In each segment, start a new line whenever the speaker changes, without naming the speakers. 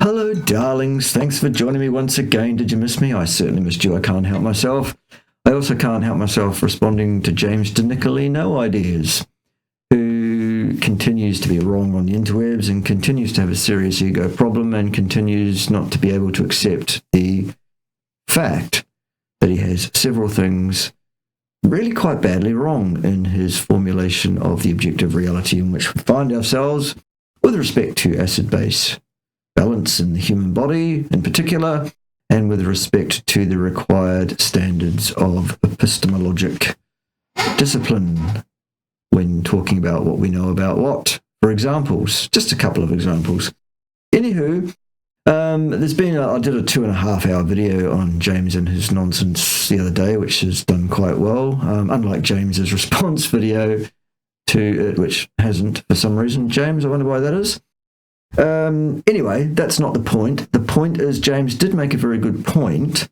Hello, darlings. Thanks for joining me once again. Did you miss me? I certainly missed you. I can't help myself. I also can't help myself responding to James Dicolino ideas, who continues to be wrong on the interwebs and continues to have a serious ego problem and continues not to be able to accept the fact that he has several things really quite badly wrong in his formulation of the objective reality in which we find ourselves with respect to acid-base balance in the human body in particular, and with respect to the required standards of epistemologic discipline when talking about what we know about what. For examples, just a couple of examples. Anywho, there's been, I did a 2.5-hour video on James and his nonsense the other day, which has done quite well, unlike James's response video to it, which hasn't for some reason. James, I wonder why that is. Anyway, that's not the point. The point is James did make a very good point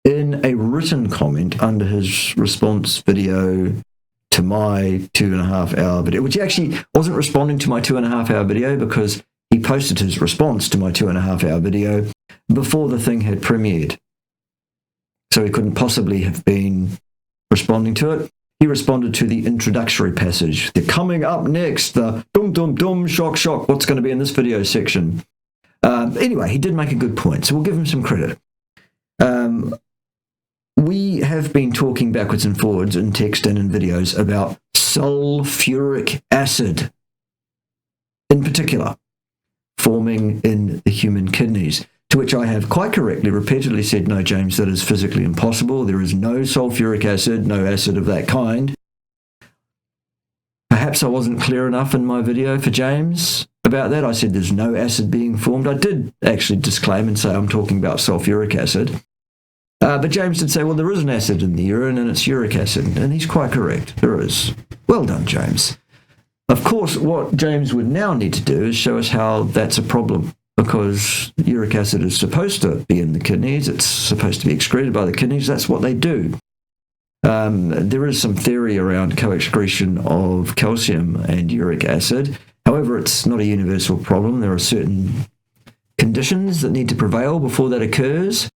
in a written comment under his response video to my 2.5-hour video, which he actually wasn't responding to my 2.5-hour video because he posted his response to my 2.5-hour video before the thing had premiered. So he couldn't possibly have been responding to it. He responded to the introductory passage. The coming up next, the dum dum dum, shock shock, what's going to be in this video section. Anyway, he did make a good point, so we'll give him some credit. We have been talking backwards and forwards in text and in videos about sulphuric acid, in particular, forming in the human kidneys. To which I have quite correctly repeatedly said, no, James, that is physically impossible. There is no sulphuric acid, no acid of that kind. Perhaps I wasn't clear enough in my video for James about that. I said there's no acid being formed. I did actually disclaim and say I'm talking about sulphuric acid. But James did say, well, there is an acid in the urine and it's uric acid. And he's quite correct. There is. Well done, James. Of course, what James would now need to do is show us how that's a problem. Because uric acid is supposed to be in the kidneys, it's supposed to be excreted by the kidneys, that's what they do. There is some theory around co-excretion of calcium and uric acid. However, it's not a universal problem. There are certain conditions that need to prevail before that occurs.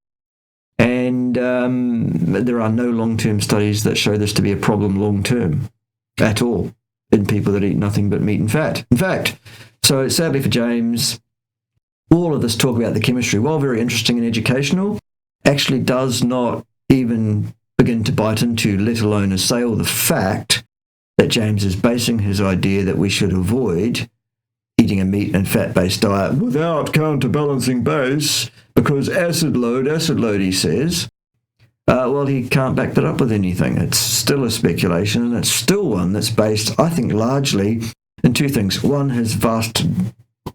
And there are no long-term studies that show this to be a problem long-term at all in people that eat nothing but meat and fat. In fact, so sadly for James, all of this talk about the chemistry, while very interesting and educational, actually does not even begin to bite into, let alone assail the fact that James is basing his idea that we should avoid eating a meat and fat-based diet without counterbalancing base, because acid load, he says, well, he can't back that up with anything. It's still a speculation, and it's still one that's based, I think, largely in two things. One, his vast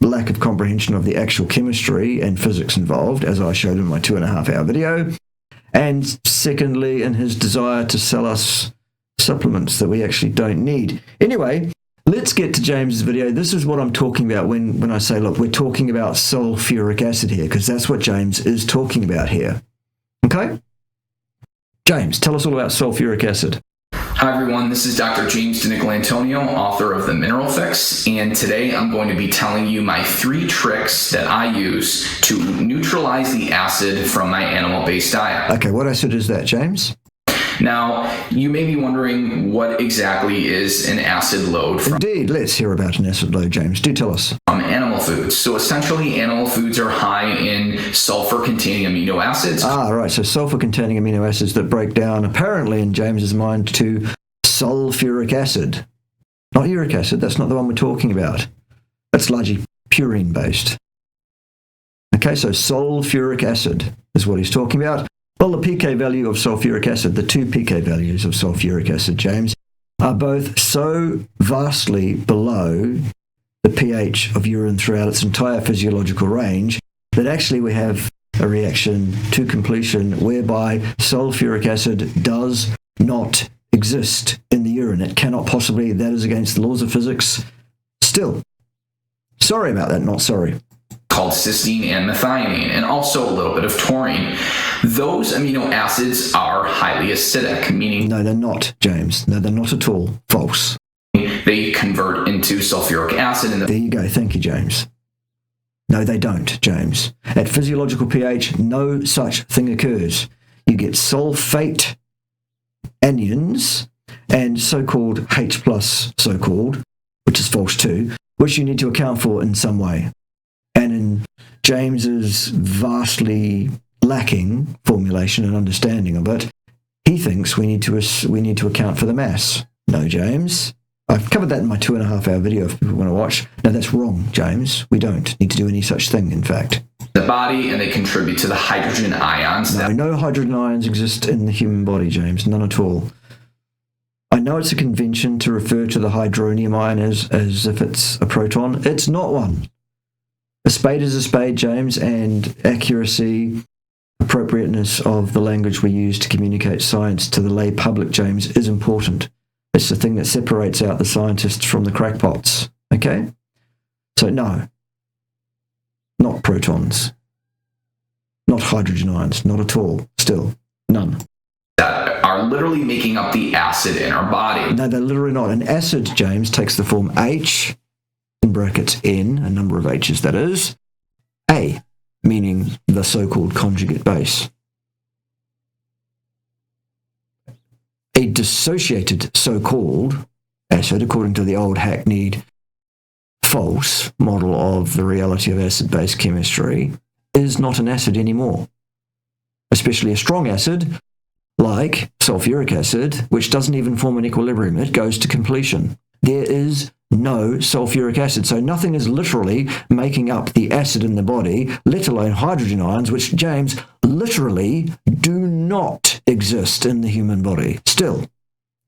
lack of comprehension of the actual chemistry and physics involved, as I showed in my 2.5-hour video, and secondly, in his desire to sell us supplements that we actually don't need. Anyway, let's get to James's video. This is what I'm talking about when I say, look, we're talking about sulphuric acid here, because that's what James is talking about here. Okay? James, tell us all about sulphuric acid.
Hi everyone, this is Dr. James Dicolino, author of The Mineral Fix, and today I'm going to be telling you my 3 tricks that I use to neutralize the acid from my animal-based diet.
Okay, what acid is that, James?
Now, you may be wondering what exactly is an acid load from
Indeed, let's hear about an acid load, James. Do tell us.
Animal foods. So essentially, animal foods are high in sulfur-containing amino acids.
Ah, right, so sulfur-containing amino acids that break down, apparently in James's mind, to sulphuric acid. Not uric acid, that's not the one we're talking about. That's largely purine-based. Okay, so sulphuric acid is what he's talking about. Well, the pK value of sulphuric acid, the 2 pK values of sulphuric acid, James, are both so vastly below the pH of urine throughout its entire physiological range that actually we have a reaction to completion whereby sulphuric acid does not exist in the urine. It cannot possibly, that is against the laws of physics. Still, sorry about that, not sorry.
Called cysteine and methionine, and also a little bit of taurine. Those amino acids are highly acidic, meaning...
No, they're not, James. No, they're not at all. False.
They convert into sulfuric acid.
There you go. Thank you, James. No, they don't, James. At physiological pH, no such thing occurs. You get sulfate anions and so-called H+, so-called, which is false too, which you need to account for in some way. And in James's vastly lacking formulation and understanding of it, he thinks we need to account for the mass. No, James. I've covered that in my 2.5-hour video if people want to watch. No, that's wrong, James. We don't need to do any such thing, in fact.
The body, and they contribute to the hydrogen ions.
No hydrogen ions exist in the human body, James. None at all. I know it's a convention to refer to the hydronium ion as if it's a proton. It's not one. A spade is a spade, James, and accuracy, appropriateness of the language we use to communicate science to the lay public, James, is important. It's the thing that separates out the scientists from the crackpots, okay? So no, not protons, not hydrogen ions, not at all, still, none.
That are literally making up the acid in our body.
No, they're literally not. An acid, James, takes the form H, in brackets N, a number of H's that is, A, meaning the so-called conjugate base. A dissociated so-called acid, according to the old hackneyed false model of the reality of acid-base chemistry, is not an acid anymore. Especially a strong acid, like sulphuric acid, which doesn't even form an equilibrium. It goes to completion. There is no sulphuric acid, so nothing is literally making up the acid in the body, let alone hydrogen ions, which, James, literally do not exist in the human body. Still.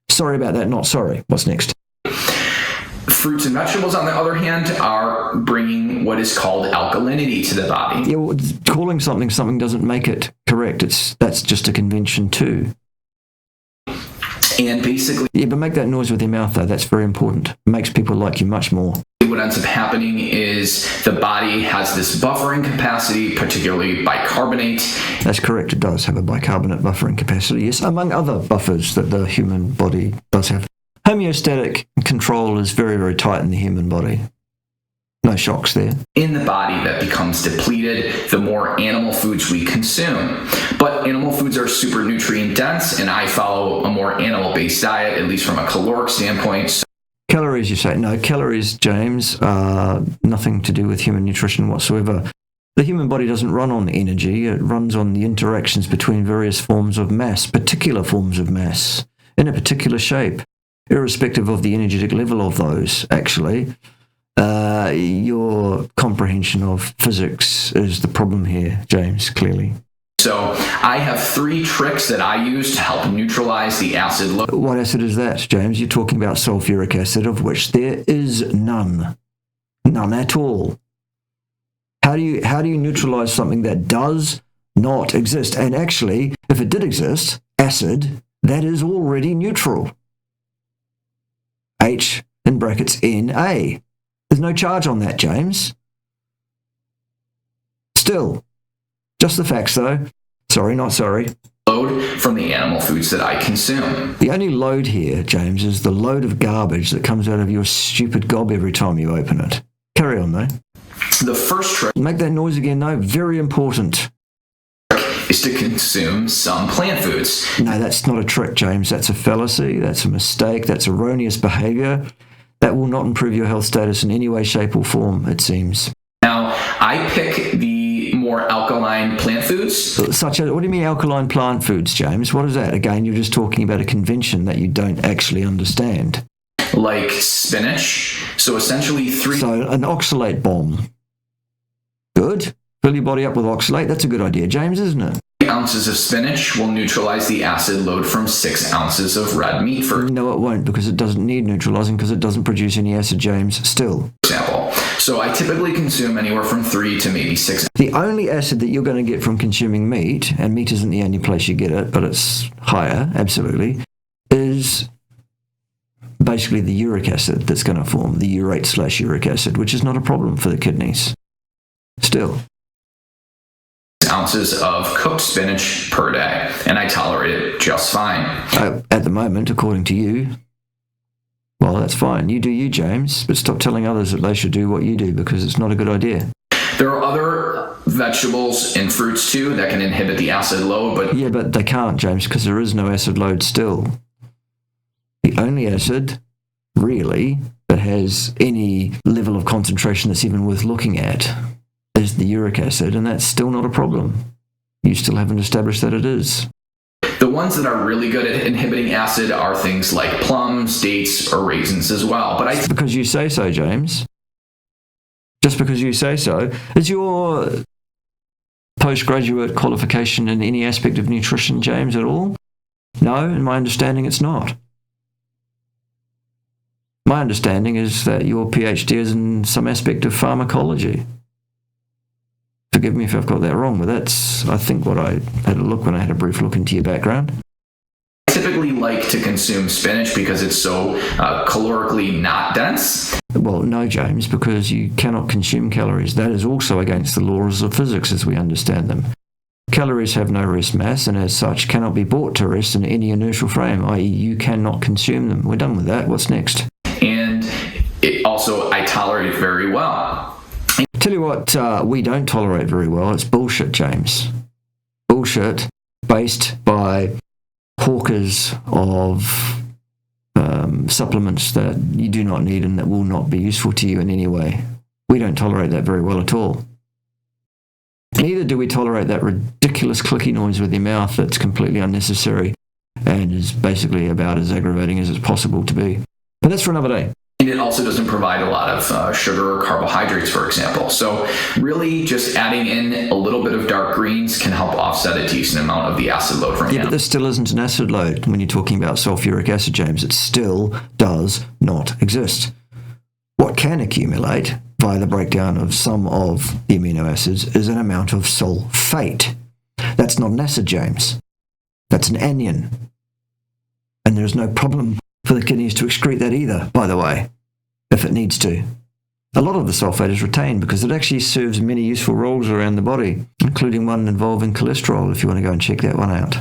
Sorry about that, not sorry. What's next?
Fruits and vegetables, on the other hand, are bringing what is called alkalinity to the body.
Yeah, well, calling something doesn't make it correct. That's just a convention too.
And basically...
Yeah, but make that noise with your mouth, though. That's very important. It makes people like you much more.
What ends up happening is the body has this buffering capacity, particularly bicarbonate.
That's correct. It does have a bicarbonate buffering capacity, yes, among other buffers that the human body does have. Homeostatic control is very, very tight in the human body. No shocks there.
In the body that becomes depleted the more animal foods we consume. But animal foods are super nutrient dense, and I follow a more animal-based diet, at least from a caloric standpoint.
Calories, you say? No, calories, James, are nothing to do with human nutrition whatsoever. The human body doesn't run on energy. It runs on the interactions between various forms of mass, particular forms of mass, in a particular shape, irrespective of the energetic level of those, actually. Your comprehension of physics is the problem here, James, clearly.
So I have 3 tricks that I use to help neutralize the acid load.
What acid is that, James? You're talking about sulphuric acid, of which there is none. None at all. How do you neutralize something that does not exist? And actually, if it did exist, acid, that is already neutral. H in brackets Na. There's no charge on that, James. Still, just the facts, though. Sorry, not sorry.
Load from the animal foods that I consume.
The only load here, James, is the load of garbage that comes out of your stupid gob every time you open it. Carry on, though.
The first trick...
Make that noise again, though. Very important.
...is to consume some plant foods.
No, that's not a trick, James. That's a fallacy. That's a mistake. That's erroneous behavior. That will not improve your health status in any way, shape, or form, it seems.
Now, I pick the more alkaline plant foods.
Such as, what do you mean alkaline plant foods, James? What is that? Again, you're just talking about a convention that you don't actually understand.
Like spinach. So essentially 3...
So an oxalate bomb. Good. Fill your body up with oxalate. That's a good idea, James, isn't it?
3 ounces of spinach will neutralize the acid load from 6 ounces of red meat, for
No, it won't, because it doesn't need neutralizing, because it doesn't produce any acid, James, still.
example. So I typically consume anywhere from 3 to maybe 6.
The only acid that you're going to get from consuming meat, and meat isn't the only place you get it, but it's higher, absolutely, is basically the uric acid that's going to form, the urate/uric acid, which is not a problem for the kidneys. Still.
Ounces of cooked spinach per day, and I tolerate it just fine.
At the moment, according to you, well, that's fine. You do you, James, but stop telling others that they should do what you do, because it's not a good idea.
There are other vegetables and fruits too that can inhibit the acid load, but
yeah, but they can't, James, because there is no acid load still. The only acid, really, that has any level of concentration that's even worth looking at is the uric acid, and that's still not a problem. You still haven't established that it is.
The ones that are really good at inhibiting acid are things like plums, dates, or raisins as well. But
Just because you say so, James. Just because you say so. Is your postgraduate qualification in any aspect of nutrition, James, at all? No, in my understanding, it's not. My understanding is that your PhD is in some aspect of pharmacology. Forgive me if I've got that wrong, but that's, I think, what I had a look when I had a brief look into your background.
I typically like to consume spinach because it's so calorically not dense.
Well, no, James, because you cannot consume calories. That is also against the laws of physics as we understand them. Calories have no rest mass, and as such cannot be brought to rest in any inertial frame, i.e. you cannot consume them. We're done with that. What's next?
And I tolerate it very well.
Tell you what we don't tolerate very well. It's bullshit, James. Bullshit based by hawkers of supplements that you do not need and that will not be useful to you in any way. We don't tolerate that very well at all. Neither do we tolerate that ridiculous clicky noise with your mouth that's completely unnecessary and is basically about as aggravating as it's possible to be. But that's for another day.
And it also doesn't provide a lot of sugar or carbohydrates, for example. So really just adding in a little bit of dark greens can help offset a decent amount of the acid load from
Yeah, but there still isn't an acid load when you're talking about sulphuric acid, James. It still does not exist. What can accumulate via the breakdown of some of the amino acids is an amount of sulfate. That's not an acid, James. That's an anion. And there's no problem for the kidneys to excrete that either, by the way, if it needs to. A lot of the sulfate is retained because it actually serves many useful roles around the body, including one involving cholesterol, if you want to go and check that one out.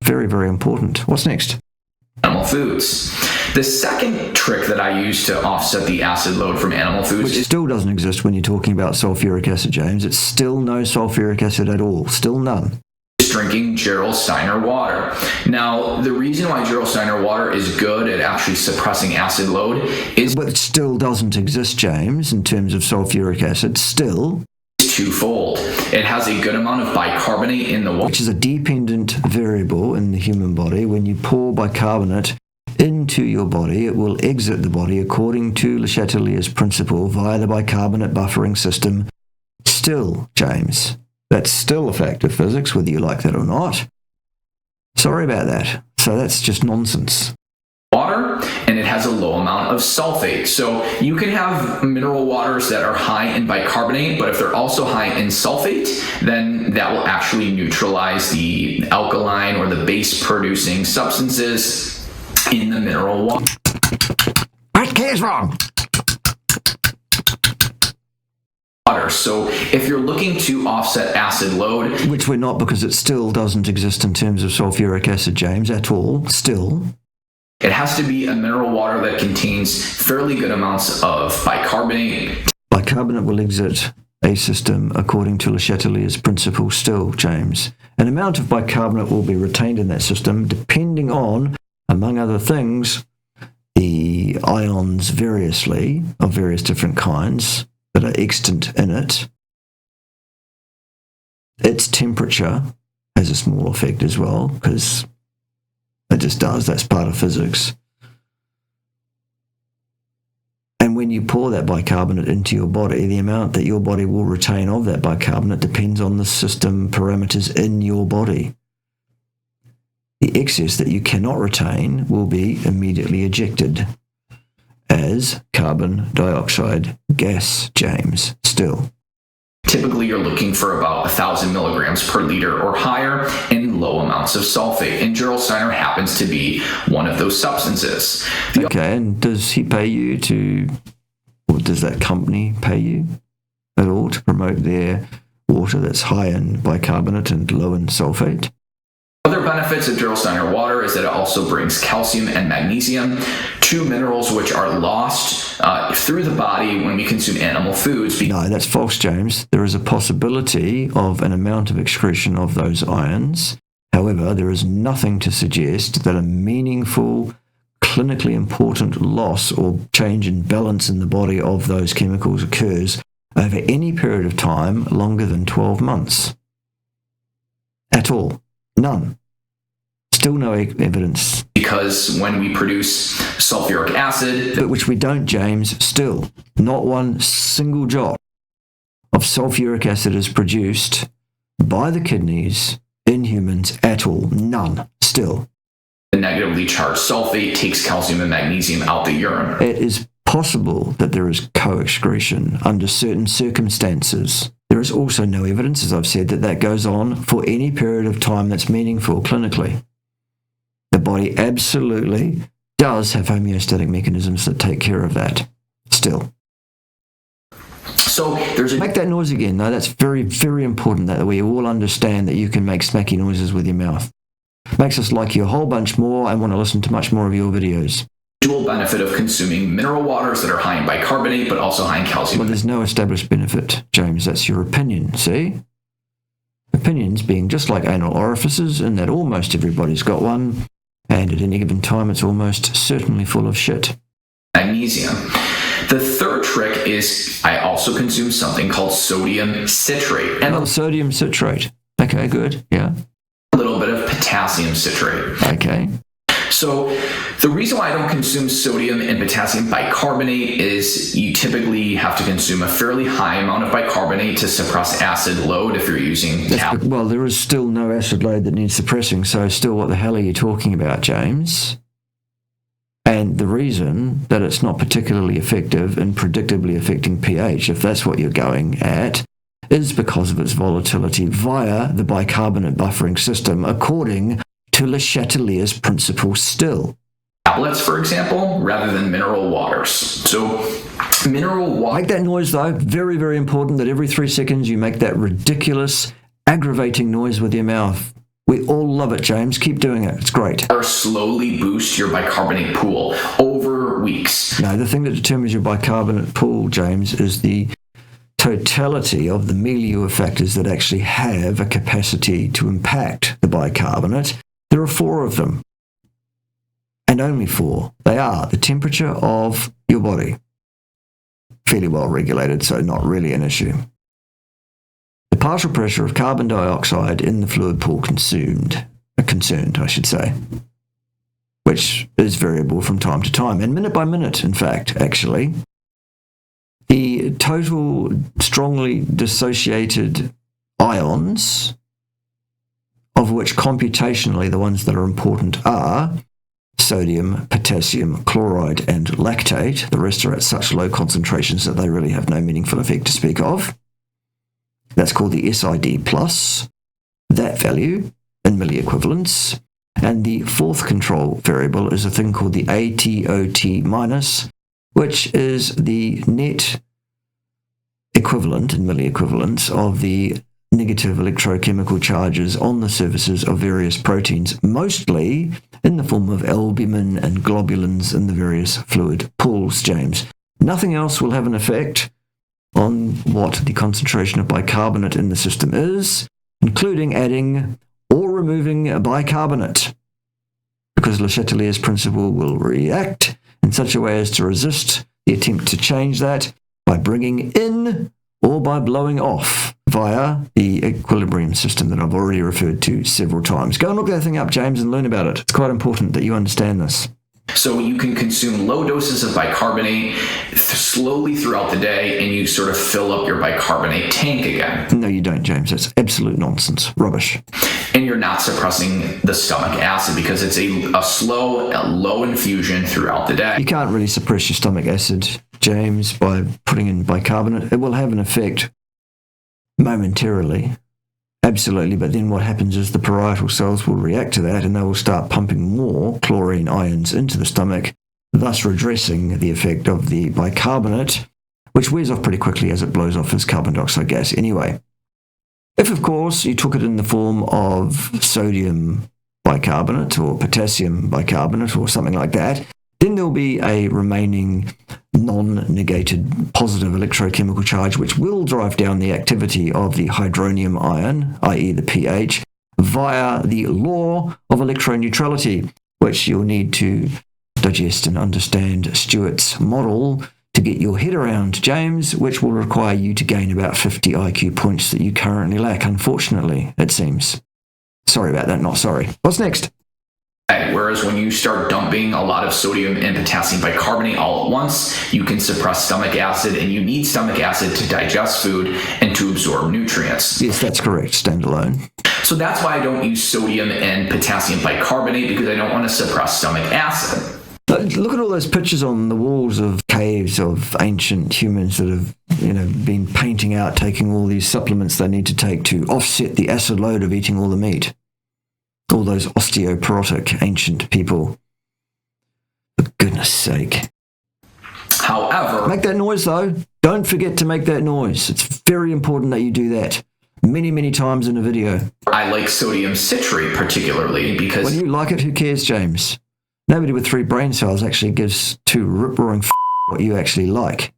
Very, very important. What's next?
Animal foods. The second trick that I use to offset the acid load from animal foods
Which still doesn't exist when you're talking about sulfuric acid, James. It's still no sulfuric acid at all. Still none.
Drinking Gerolsteiner water. Now, the reason why Gerolsteiner water is good at actually suppressing acid load is
But it still doesn't exist, James, in terms of sulfuric acid. Still.
twofold. It has a good amount of bicarbonate in the water,
Which is a dependent variable in the human body. When you pour bicarbonate into your body, it will exit the body according to Le Chatelier's principle via the bicarbonate buffering system. Still, James. That's still a fact of physics, whether you like that or not. Sorry about that. So that's just nonsense.
and it has a low amount of sulfate. So you can have mineral waters that are high in bicarbonate, but if they're also high in sulfate, then that will actually neutralize the alkaline or the base-producing substances in the mineral water.
What is wrong?
So if you're looking to offset acid load,
Which we're not, because it still doesn't exist in terms of sulfuric acid, James, at all. Still.
it has to be a mineral water that contains fairly good amounts of bicarbonate.
Bicarbonate will exit a system according to Le Chatelier's principle still, James. An amount of bicarbonate will be retained in that system depending on, among other things, the ions variously, of various different kinds, that are extant in it. Its temperature has a small effect as well, because it just does. That's part of physics. And when you pour that bicarbonate into your body, the amount that your body will retain of that bicarbonate depends on the system parameters in your body. The excess that you cannot retain will be immediately ejected as carbon dioxide gas, James, still.
Typically, you're looking for about 1,000 milligrams per liter or higher in low amounts of sulfate, and Gerolsteiner happens to be one of those substances.
Okay, and does he pay you to, or does that company pay you at all to promote their water that's high in bicarbonate and low in sulfate?
Other Other benefits of Gerolsteiner water is that it also brings calcium and magnesium, two minerals which are lost through the body when we consume animal foods.
No, that's false, James. There is a possibility of an amount of excretion of those ions. However, there is nothing to suggest that a meaningful, clinically important loss or change in balance in the body of those chemicals occurs over any period of time longer than 12 months. At all. None. Still no evidence.
Because when we produce sulphuric acid,
but which we don't, James, still. Not one single drop of sulphuric acid is produced by the kidneys in humans at all. None. Still.
The negatively charged sulfate takes calcium and magnesium out the urine.
It is possible that there is co-excretion under certain circumstances. There is also no evidence, as I've said, that that goes on for any period of time that's meaningful clinically. The body absolutely does have homeostatic mechanisms that take care of that. Still.
So there's
Make that noise again. No, that's very, very important that we all understand that you can make smacky noises with your mouth. Makes us like you a whole bunch more and want to listen to much more of your videos.
Dual benefit of consuming mineral waters that are high in bicarbonate but also high in calcium.
Well, there's no established benefit, James. That's your opinion, see? Opinions being just like anal orifices in that almost everybody's got one, and at any given time it's almost certainly full of shit.
Magnesium. The third trick is I also consume something called sodium citrate. And
sodium citrate. Okay, good. Yeah.
A little bit of potassium citrate.
Okay.
So the reason why I don't consume sodium and potassium bicarbonate is you typically have to consume a fairly high amount of bicarbonate to suppress acid load if you're using
well, there is still no acid load that needs suppressing, so still what the hell are you talking about, James? And the reason that it's not particularly effective in predictably affecting pH, if that's what you're going at, is because of its volatility via the bicarbonate buffering system, according to Le Chatelier's principle still.
Tablets, for example, rather than mineral waters. So mineral water...
Make that noise, though. Very, very important that every 3 seconds you make that ridiculous, aggravating noise with your mouth. We all love it, James. Keep doing it. It's great.
Or slowly boost your bicarbonate pool over weeks.
No, the thing that determines your bicarbonate pool, James, is the totality of the milieu of factors that actually have a capacity to impact the bicarbonate. There are 4 of them, and only 4. They are the temperature of your body, fairly well regulated, so not really an issue. The partial pressure of carbon dioxide in the fluid pool concerned, I should say, which is variable from time to time, and minute by minute, in fact, actually. The total strongly dissociated ions, of which computationally the ones that are important are sodium, potassium, chloride, and lactate. The rest are at such low concentrations that they really have no meaningful effect to speak of. That's called the SID+, that value in milliequivalents. And the fourth control variable is a thing called the ATOT-, which is the net equivalent in milliequivalents of the negative electrochemical charges on the surfaces of various proteins, mostly in the form of albumin and globulins in the various fluid pools, James. Nothing else will have an effect on what the concentration of bicarbonate in the system is, including adding or removing bicarbonate, because Le Chatelier's principle will react in such a way as to resist the attempt to change that by bringing in or by blowing off via the equilibrium system that I've already referred to several times. Go and look that thing up, James, and learn about it. It's quite important that you understand this.
So you can consume low doses of bicarbonate slowly throughout the day, and you sort of fill up your bicarbonate tank again.
No, you don't, James. That's absolute nonsense. Rubbish.
And you're not suppressing the stomach acid because it's a slow, low infusion throughout the day.
You can't really suppress your stomach acid, James, by putting in bicarbonate. It will have an effect momentarily, absolutely, but then what happens is the parietal cells will react to that and they will start pumping more chlorine ions into the stomach, thus redressing the effect of the bicarbonate, which wears off pretty quickly as it blows off as carbon dioxide gas anyway. If, of course, you took it in the form of sodium bicarbonate or potassium bicarbonate or something like that, then there'll be a remaining non-negated positive electrochemical charge which will drive down the activity of the hydronium ion, i.e. the pH, via the law of electroneutrality, which you'll need to digest and understand Stewart's model to get your head around, James, which will require you to gain about 50 IQ points that you currently lack, unfortunately, it seems. Sorry about that, not sorry. What's next?
Whereas when you start dumping a lot of sodium and potassium bicarbonate all at once, you can suppress stomach acid, and you need stomach acid to digest food and to absorb nutrients.
Yes, that's correct, standalone.
So that's why I don't use sodium and potassium bicarbonate, because I don't want to suppress stomach acid.
Look at all those pictures on the walls of caves of ancient humans that have, been painting out, taking all these supplements they need to take to offset the acid load of eating all the meat. All those osteoporotic ancient people. For goodness sake.
However,
make that noise though. Don't forget to make that noise. It's very important that you do that. Many, many times in a video.
I like sodium citrate particularly because...
When you like it, who cares, James? Nobody with 3 brain cells actually gives 2 rip-roaring what you actually like.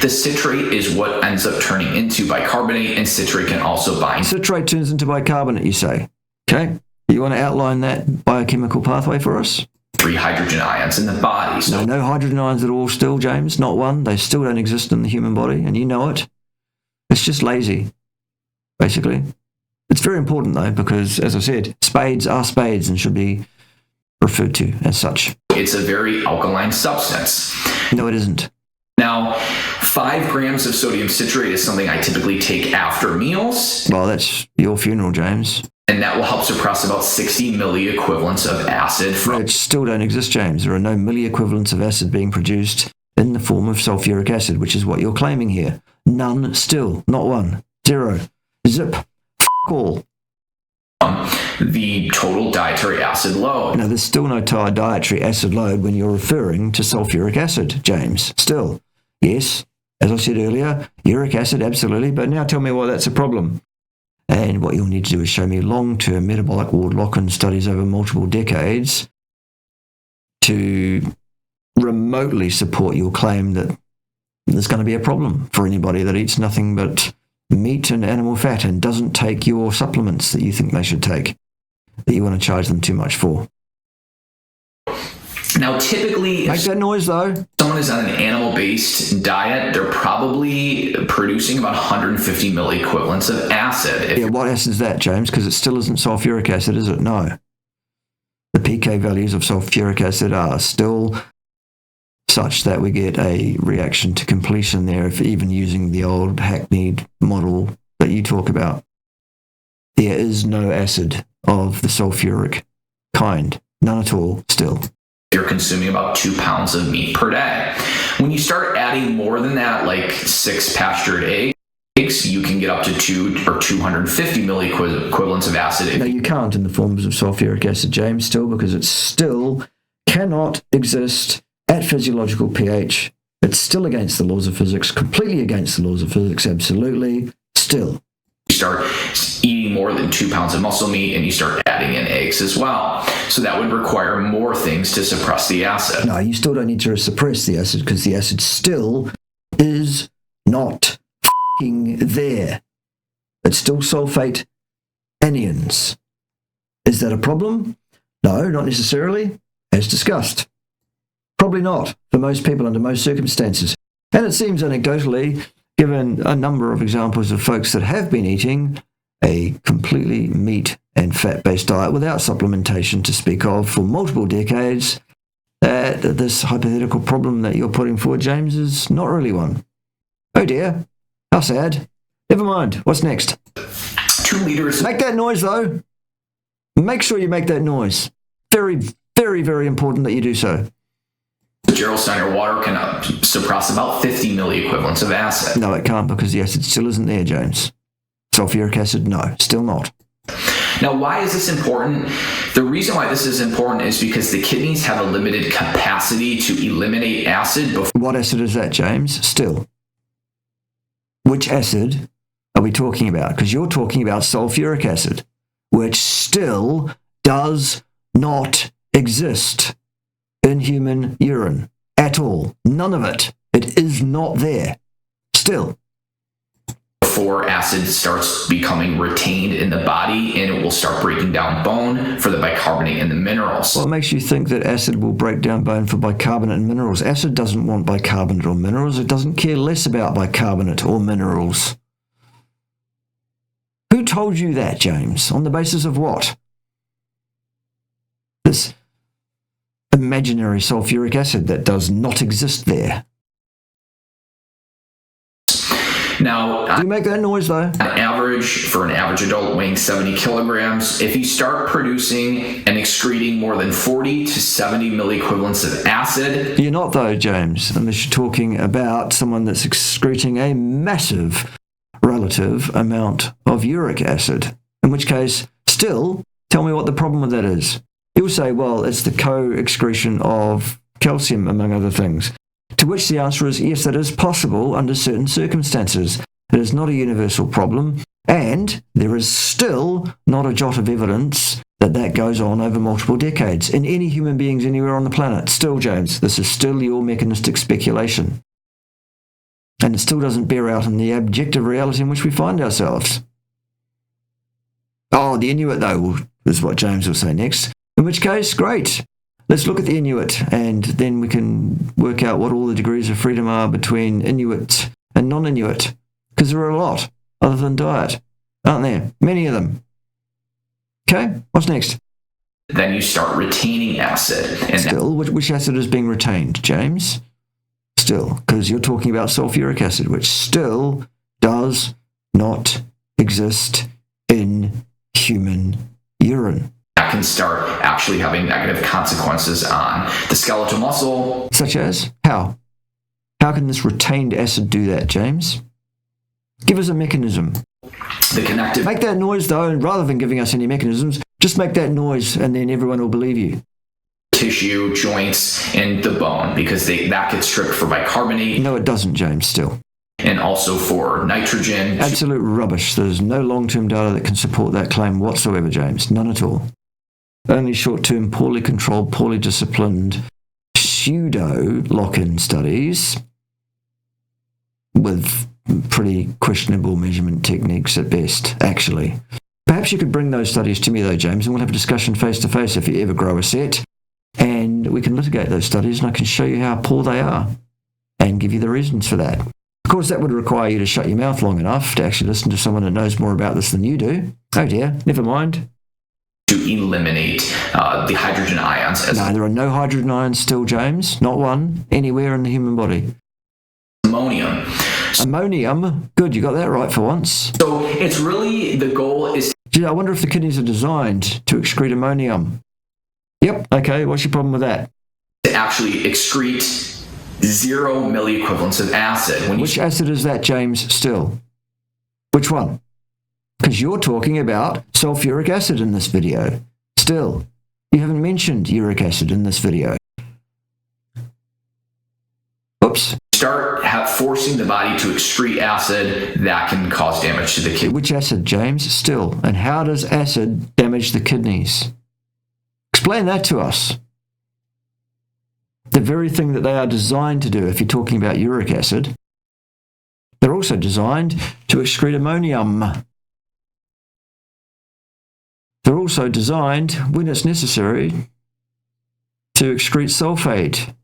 The citrate is what ends up turning into bicarbonate, and citrate can also bind.
Citrate turns into bicarbonate, you say? Okay. You want to outline that biochemical pathway for us?
3 hydrogen ions in the body. So
no hydrogen ions at all still, James. Not one. They still don't exist in the human body, and you know it. It's just lazy, basically. It's very important, though, because, as I said, spades are spades and should be referred to as such.
It's a very alkaline substance.
No, it isn't.
Now, 5 grams of sodium citrate is something I typically take after meals.
Well, that's your funeral, James.
And that will help suppress about 60 milliequivalents of acid
Which still don't exist, James. There are no milliequivalents of acid being produced in the form of sulphuric acid, which is what you're claiming here. None still. Not one. 0. Zip. All.
The total dietary acid load.
Now, there's still no dietary acid load when you're referring to sulphuric acid, James. Still. Yes, as I said earlier, uric acid, absolutely. But now tell me why that's a problem. And what you'll need to do is show me long-term metabolic Ward-Locken studies over multiple decades to remotely support your claim that there's going to be a problem for anybody that eats nothing but meat and animal fat and doesn't take your supplements that you think they should take, that you want to charge them too much for.
Now, typically,
make that noise though.
Someone is on an animal-based diet, they're probably producing about 150 milliequivalents of acid.
Yeah, what acid is that, James? Because it still isn't sulphuric acid, is it? No. The pK values of sulphuric acid are still such that we get a reaction to completion there, if even using the old hackneyed model that you talk about. There is no acid of the sulphuric kind. None at all, still.
You're consuming about 2 pounds of meat per day. When you start adding more than that, like 6 pastured eggs, you can get up to 250 milliequivalents of acid.
No, you can't in the forms of sulphuric acid, James, still, because it still cannot exist at physiological pH. It's still against the laws of physics, completely against the laws of physics, absolutely, still.
You start eating more than 2 pounds of muscle meat, and you start adding in eggs as well. So that would require more things to suppress the acid.
No, you still don't need to suppress the acid because the acid still is not there. It's still sulfate anions. Is that a problem? No, not necessarily, as discussed. Probably not for most people under most circumstances. And it seems anecdotally, given a number of examples of folks that have been eating a completely meat and fat-based diet without supplementation to speak of for multiple decades, that this hypothetical problem that you're putting forward, James, is not really one. Oh dear, how sad. Never mind, what's next?
2 liters.
Make that noise though. Make sure you make that noise. Very, very, very important that you do so.
Gerolsteiner water can suppress about 50 milliequivalents of acid.
No, it can't, because the acid still isn't there, James. Sulphuric acid, no, still not.
Now, why is this important? The reason why this is important is because the kidneys have a limited capacity to eliminate acid.
What acid is that, James? Still. Which acid are we talking about? Because you're talking about sulphuric acid, which still does not exist in human urine at all. None of it. It is not there. Still.
Before acid starts becoming retained in the body, and it will start breaking down bone for the bicarbonate and the minerals.
What makes you think that acid will break down bone for bicarbonate and minerals? Acid doesn't want bicarbonate or minerals. It doesn't care less about bicarbonate or minerals. Who told you that, James? On the basis of what? This imaginary sulphuric acid that does not exist there.
Now,
do you make that noise though?
For an average adult weighing 70 kilograms, if you start producing and excreting more than 40 to 70 milliequivalents of acid.
You're not though, James, unless you're talking about someone that's excreting a massive relative amount of uric acid. In which case, still, tell me what the problem with that is. You'll say, well, it's the co-excretion of calcium, among other things. To which the answer is, yes, that is possible under certain circumstances. It is not a universal problem, and there is still not a jot of evidence that that goes on over multiple decades in any human beings anywhere on the planet. Still, James, this is still your mechanistic speculation. And it still doesn't bear out in the objective reality in which we find ourselves. Oh, the Inuit, though, is what James will say next. In which case, great. Let's look at the Inuit, and then we can work out what all the degrees of freedom are between Inuit and non-Inuit. Because there are a lot, other than diet, aren't there? Many of them. Okay, what's next?
Then you start retaining acid. And
still, which acid is being retained, James? Still, because you're talking about sulphuric acid, which still does not exist in human urine.
That can start actually having negative consequences on the skeletal muscle.
Such as? How? How can this retained acid do that, James? Give us a mechanism.
The connective...
Make that noise, though, and rather than giving us any mechanisms, just make that noise, and then everyone will believe you.
Tissue, joints, and the bone, because that gets stripped for bicarbonate.
No, it doesn't, James, still.
And also for nitrogen.
Absolute rubbish. There's no long-term data that can support that claim whatsoever, James. None at all. Only short-term, poorly controlled, poorly disciplined, pseudo-lock-in studies with pretty questionable measurement techniques at best, actually. Perhaps you could bring those studies to me, though, James, and we'll have a discussion face-to-face if you ever grow a set, and we can litigate those studies, and I can show you how poor they are and give you the reasons for that. Of course, that would require you to shut your mouth long enough to actually listen to someone that knows more about this than you do. Oh dear, never mind.
To eliminate the hydrogen ions.
No, there are no hydrogen ions still, James. Not one, anywhere in the human body.
Ammonium.
Ammonium? Good, you got that right for once.
So it's really, the goal is...
Gee, I wonder if the kidneys are designed to excrete ammonium. Yep, okay, what's your problem with that?
To actually excrete 0 milliequivalents of acid.
Which acid is that, James, still? Which one? Because you're talking about sulphuric acid in this video. Still, you haven't mentioned uric acid in this video. Oops.
Start forcing the body to excrete acid, that can cause damage to the kidney.
Which acid, James? Still. And how does acid damage the kidneys? Explain that to us. The very thing that they are designed to do, if you're talking about uric acid, they're also designed to excrete ammonium. They're also designed, when it's necessary, to excrete sulfate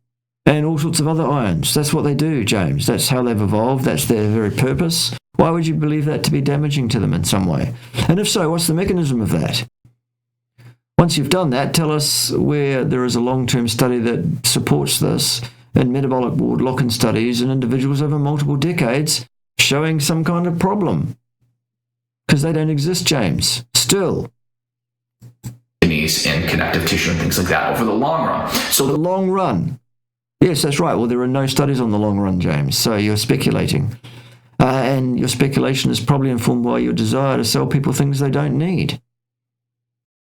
and all sorts of other ions. That's what they do, James. That's how they've evolved. That's their very purpose. Why would you believe that to be damaging to them in some way? And if so, what's the mechanism of that? Once you've done that, tell us where there is a long-term study that supports this in metabolic ward lock-in studies in individuals over multiple decades showing some kind of problem. Because they don't exist, James. Still.
Kidneys and connective tissue and things like that over the long run.
So the long run. Yes, that's right. Well, there are no studies on the long run, James, so you're speculating. And your speculation is probably informed by your desire to sell people things they don't need.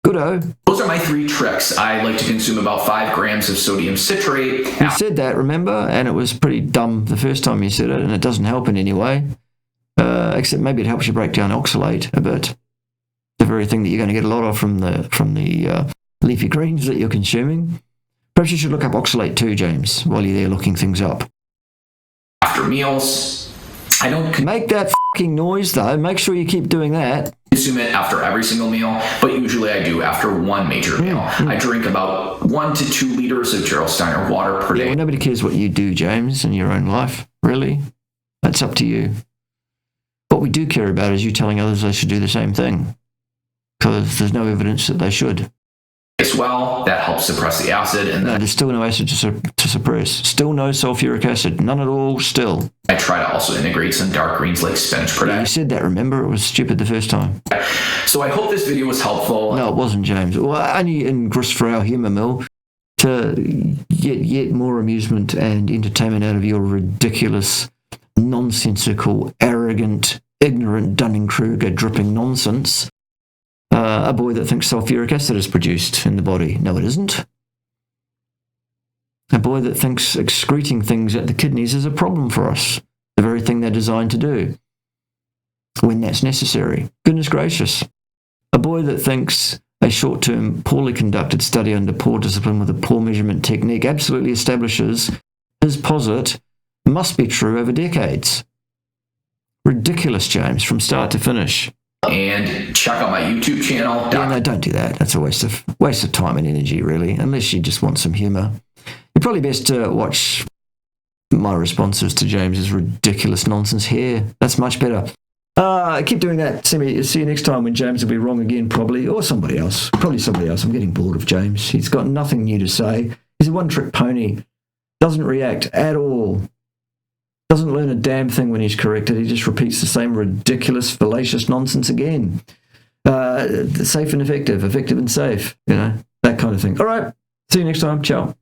Good-o.
Those are my 3 tricks. I like to consume about 5 grams of sodium citrate.
You said that, remember? And it was pretty dumb the first time you said it, and it doesn't help in any way. Except maybe it helps you break down oxalate a bit. The very thing that you're going to get a lot of from the leafy greens that you're consuming. Perhaps you should look up oxalate too, James, while you're there looking things up.
After meals, I don't
make that fucking noise though. Make sure you keep doing that.
Consume it after every single meal, but usually I do after one major meal. I drink about 1 to 2 liters of Gerolsteiner water per day.
Well, nobody cares what you do, James, in your own life. Really, that's up to you. What we do care about is you telling others they should do the same thing, because there's no evidence that they should.
As well, that helps suppress the acid. And
no, there's still no acid to suppress. Still no sulphuric acid. None at all, still.
I try to also integrate some dark greens like spinach per day.
You said that, remember? It was stupid the first time.
So I hope this video was helpful.
No, it wasn't, James. Well, only in grist for our humour mill to get yet more amusement and entertainment out of your ridiculous, nonsensical, arrogant, ignorant Dunning-Kruger dripping nonsense. A boy that thinks sulphuric acid is produced in the body. No, it isn't. A boy that thinks excreting things at the kidneys is a problem for us. The very thing they're designed to do. When that's necessary. Goodness gracious. A boy that thinks a short-term, poorly conducted study under poor discipline with a poor measurement technique absolutely establishes his posit must be true over decades. Ridiculous, James, from start to finish.
And check out my YouTube channel.
Yeah, no, don't do that. That's a waste of time and energy, really, unless you just want some humour. You're probably best to watch my responses to James's ridiculous nonsense here. That's much better. Keep doing that. See you next time when James will be wrong again, probably, or somebody else. Probably somebody else. I'm getting bored of James. He's got nothing new to say. He's a one-trick pony. Doesn't react at all. Doesn't learn a damn thing when he's corrected. He just repeats the same ridiculous, fallacious nonsense again. Safe and effective and safe, that kind of thing. All right. See you next time. Ciao.